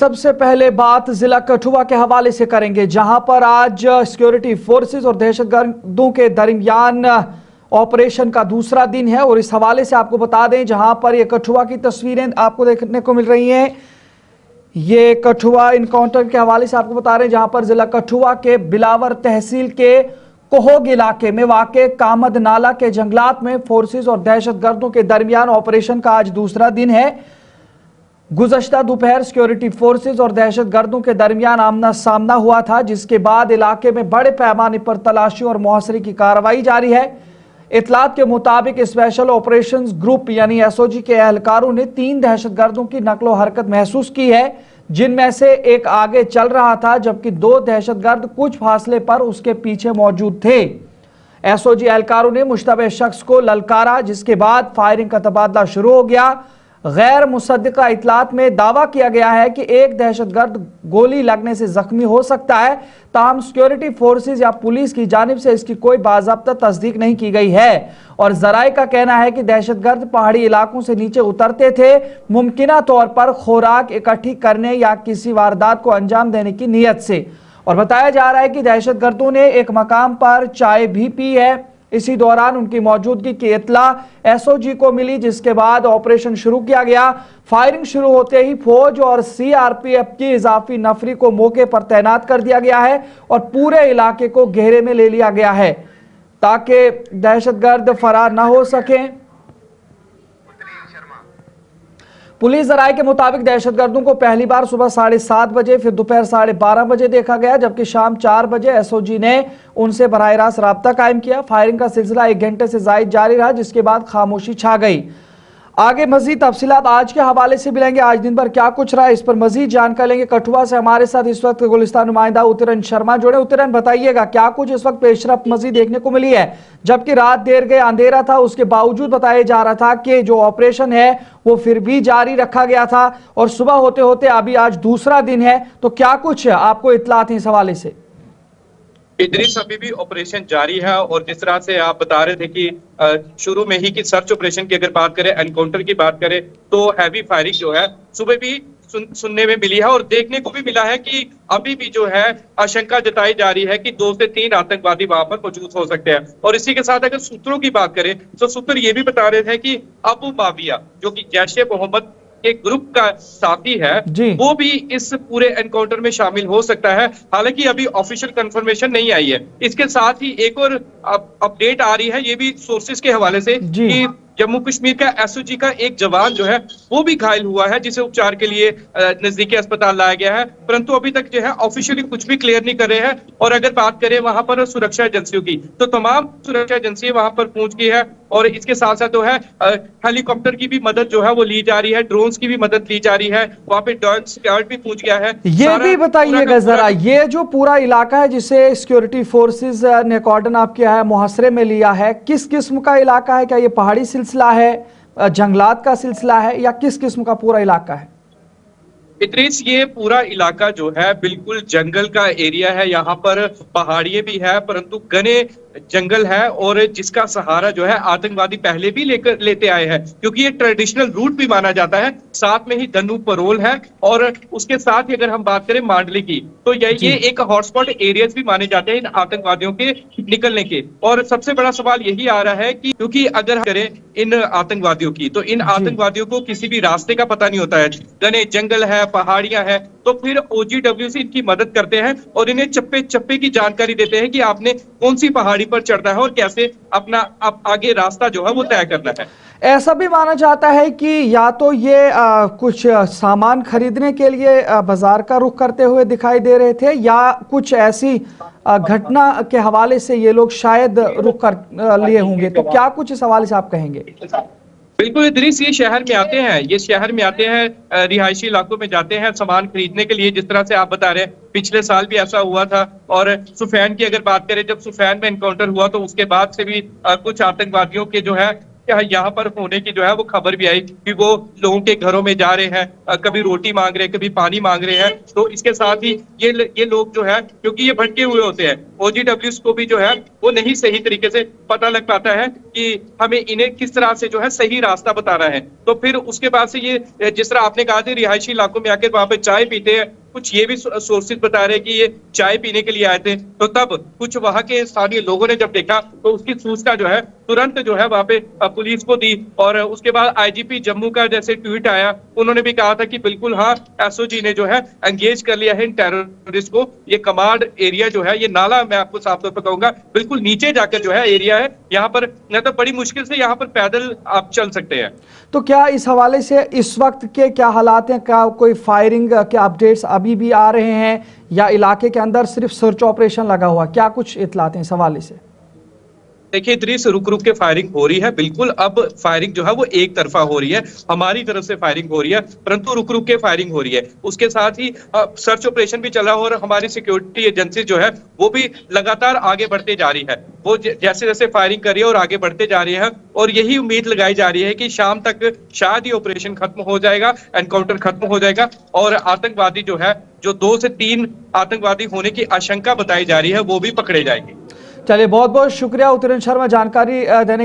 सबसे पहले बात जिला कठुआ के हवाले से करेंगे, जहां पर आज सिक्योरिटी फोर्सेस और दहशतगर्दों के दरमियान ऑपरेशन का दूसरा दिन है। और इस हवाले से आपको बता दें, जहां पर ये कठुआ की तस्वीरें आपको देखने को मिल रही हैं, ये कठुआ इनकाउंटर के हवाले से आपको बता रहे हैं, जहां पर जिला कठुआ के बिलावर तहसील के कोहोग इलाके में वाक़े कामद नाला के जंगलात में फोर्सेस और दहशतगर्दों के दरमियान ऑपरेशन का आज दूसरा दिन है। गुज़श्ता दोपहर सिक्योरिटी फोर्सेस और दहशतगर्दों के दरमियान आमना सामना हुआ था, जिसके बाद इलाके में बड़े पैमाने पर तलाशी और मुहासरे की कार्रवाई जारी है। इतलात के मुताबिक स्पेशल ऑपरेशंस ग्रुप यानी एसओजी के एहलकारों ने 3 दहशतगर्दों की नकलो हरकत महसूस की है, जिनमें से एक आगे चल रहा था, जबकि 2 दहशतगर्द कुछ फासले पर उसके पीछे मौजूद थे। एसओजी एहलकारों ने मुश्तबह शख्स को ललकारा, जिसके बाद फायरिंग का तबादला शुरू हो गया। गैर मुसद्दिका इतलात में दावा किया गया है कि एक दहशतगर्द गोली लगने से जख्मी हो सकता है, ताहम सिक्योरिटी फोर्सेस या पुलिस की जानिब से इसकी कोई बाज़ाब्ता तस्दीक नहीं की गई है। और जराए का कहना है कि दहशतगर्द पहाड़ी इलाकों से नीचे उतरते थे, मुमकिना तौर पर खुराक इकट्ठी करने या किसी वारदात को अंजाम देने की नीयत से। और बताया जा रहा है कि दहशतगर्दों ने एक मकाम पर चाय भी पी है। इसी दौरान उनकी मौजूदगी की इत्तला एसओजी को मिली, जिसके बाद ऑपरेशन शुरू किया गया। फायरिंग शुरू होते ही फौज और सीआरपीएफ की इजाफी नफरी को मौके पर तैनात कर दिया गया है और पूरे इलाके को घेरे में ले लिया गया है ताकि दहशतगर्द फरार न हो सकें। पुलिस जराये के मुताबिक दहशतगर्दों को पहली बार सुबह 7:30 बजे, फिर दोपहर 12:30 बजे देखा गया, जबकि शाम 4 बजे एसओजी ने उनसे बराह रास्त राब्ता कायम किया। फायरिंग का सिलसिला 1 घंटे से जायद जारी रहा, जिसके बाद खामोशी छा गई। आगे मजीद तफसीलात आज के हवाले से मिलेंगे, आज दिन भर क्या कुछ रहा, इस पर मजीद जानकारी लेंगे। कठुआ से हमारे साथ इस वक्त गुलिस्तान नुमाइंदा उत्तरन शर्मा जुड़े। उत्तरन, बताइएगा क्या कुछ इस वक्त पेशरफ मजीद देखने को मिली है, जबकि रात देर गए अंधेरा था, उसके बावजूद बताया जा रहा था कि जो ऑपरेशन है वो फिर भी जारी रखा गया था और सुबह होते होते अभी आज दूसरा दिन है, तो क्या कुछ आपको इत्तलात है इस हवाले से? इदरीस, अभी भी ऑपरेशन जारी है और जिस तरह से आप बता रहे थे कि शुरू में ही कि सर्च ऑपरेशन की अगर बात करें, एनकाउंटर की बात करें, तो हैवी फायरिंग जो है सुबह भी सुनने में मिली है और देखने को भी मिला है कि अभी भी जो है आशंका जताई जा रही है कि 2 से 3 आतंकवादी वहां पर मौजूद हो सकते हैं। और इसी के साथ अगर सूत्रों की बात करें तो सूत्र ये भी बता रहे थे कि अबू माविया, जो कि जैश-ए मोहम्मद के ग्रुप का साथी है, वो भी इस पूरे एनकाउंटर में शामिल हो सकता है। हालांकि अभी ऑफिशियल कंफर्मेशन नहीं आई है। इसके साथ ही एक और अपडेट आ रही है, ये भी सोर्सेज के हवाले से, कि जम्मू कश्मीर का एसओजी का एक जवान जो है वो भी घायल हुआ है, जिसे उपचार के लिए नजदीकी अस्पताल लाया गया है, परंतु अभी तक जो है ऑफिशियली कुछ भी क्लियर नहीं कर रहे हैं। और अगर बात करें वहां पर सुरक्षा एजेंसियों की, तो तमाम सुरक्षा एजेंसी वहां पर पहुंच गई है और इसके साथ साथ जो है हेलीकॉप्टर की भी मदद जो है वो ली जा रही है, ड्रोन्स की भी मदद ली जा रही है, वहां पे डॉग स्क्वाड भी पहुंच गया है। ये भी बताइएगा जरा, ये जो पूरा इलाका है जिसे सिक्योरिटी फोर्सेस ने कॉर्डन आप किया है, मुहासरे में लिया है, किस किस्म का इलाका है? क्या ये पहाड़ी सिलसिला है, जंगलात का सिलसिला है, या किस किस्म का पूरा इलाका है? इदरीस, ये पूरा इलाका जो है बिल्कुल जंगल का एरिया है। यहाँ पर पहाड़ियां भी है, परंतु घने जंगल है और जिसका सहारा जो है आतंकवादी पहले भी लेते आए हैं, क्योंकि ये ट्रेडिशनल रूट भी माना जाता है। साथ में ही दन्नू परोल है और उसके साथ ही अगर हम बात करें मांडली की, तो ये एक हॉटस्पॉट एरियाज भी माने जाते हैं इन आतंकवादियों के निकलने के। और सबसे बड़ा सवाल यही आ रहा है कि क्योंकि अगर हम करें इन आतंकवादियों की, तो इन आतंकवादियों को किसी भी रास्ते का पता नहीं होता है, घने जंगल है, पहाड़ियां हैं, तो फिर OGWC इनकी मदद करते हैं और इन्हें चप्पे चप्पे की जानकारी देते हैं कि आपने कौन सी पहाड़ी पर चढ़ना है और कैसे अपना आगे रास्ता जो है वो तय करना है। ऐसा भी माना जाता है कि या तो ये कुछ सामान खरीदने के लिए बाजार का रुख करते हुए दिखाई दे रहे थे, या कुछ ऐसी घटना के हवाले से ये लोग शायद रुख कर लिए होंगे, तो क्या कुछ इस हवाले से आप कहेंगे? बिल्कुल इदरीस, ये शहर में आते हैं, रिहायशी इलाकों में जाते हैं सामान खरीदने के लिए, जिस तरह से आप बता रहे हैं। पिछले साल भी ऐसा हुआ था। और सुफैन की अगर बात करें, जब सुफैन में एनकाउंटर हुआ तो उसके बाद से भी कुछ आतंकवादियों के जो है यहाँ पर होने की जो है वो खबर भी आई कि वो लोगों के घरों में जा रहे हैं, कभी रोटी मांग रहे हैं, कभी पानी मांग रहे हैं। तो इसके साथ ही ये लोग जो है, क्योंकि ये भटके हुए होते हैं, OGWs को भी जो है वो नहीं सही तरीके से पता लग पाता है कि हमें इन्हें किस तरह से जो है सही रास्ता बताना है। तो फिर उसके बाद से ये जिस तरह आपने कहा था रिहायशी इलाकों में आकर वहां पे चाय पीते हैं, कुछ ये भी सोर्सेज बता रहे हैं कि ये चाय पीने के लिए आए थे। तो तब कुछ वहां के स्थानीय लोगों ने जब देखा तो उसकी सूचना जो है तुरंत जो है वहां पे पुलिस को दी। और उसके बाद IGP जम्मू का जैसे ट्वीट आया, उन्होंने भी कहा था कि बिल्कुल हाँ, SOG ने जो है एंगेज कर लिया है इन टेररिस्ट को। ये कमांड एरिया जो है, ये नाला मैं आपको साफ तौर पर कहूंगा बिल्कुल नीचे जाकर जो है एरिया है, यहाँ पर मतलब बड़ी मुश्किल से यहाँ पर पैदल आप चल सकते हैं। तो क्या इस हवाले से इस वक्त के क्या हालात हैं? क्या कोई फायरिंग के अपडेट्स अभी भी आ रहे हैं या इलाके के अंदर सिर्फ सर्च ऑपरेशन लगा हुआ? क्या कुछ इत्तलात हैं इस हवाले से? देखिए इदरीस, रुक रुक के फायरिंग हो रही है। बिल्कुल अब फायरिंग जो है वो एक तरफा हो रही है, हमारी तरफ से फायरिंग हो रही है, परंतु रुक रुक के फायरिंग हो रही है। उसके साथ ही सर्च ऑपरेशन भी चला और हमारी सिक्योरिटी एजेंसी जो है वो भी लगातार आगे बढ़ते जा रही है। वो जैसे जैसे फायरिंग कर रही है और आगे बढ़ते जा रही है, और यही उम्मीद लगाई जा रही है कि शाम तक शायद ये ऑपरेशन खत्म हो जाएगा, एनकाउंटर खत्म हो जाएगा और आतंकवादी जो है, जो 2 से 3 आतंकवादी होने की आशंका बताई जा रही है, वो भी पकड़े जाएंगे। चलिए, बहुत बहुत शुक्रिया उत्तरन शर्मा जानकारी देने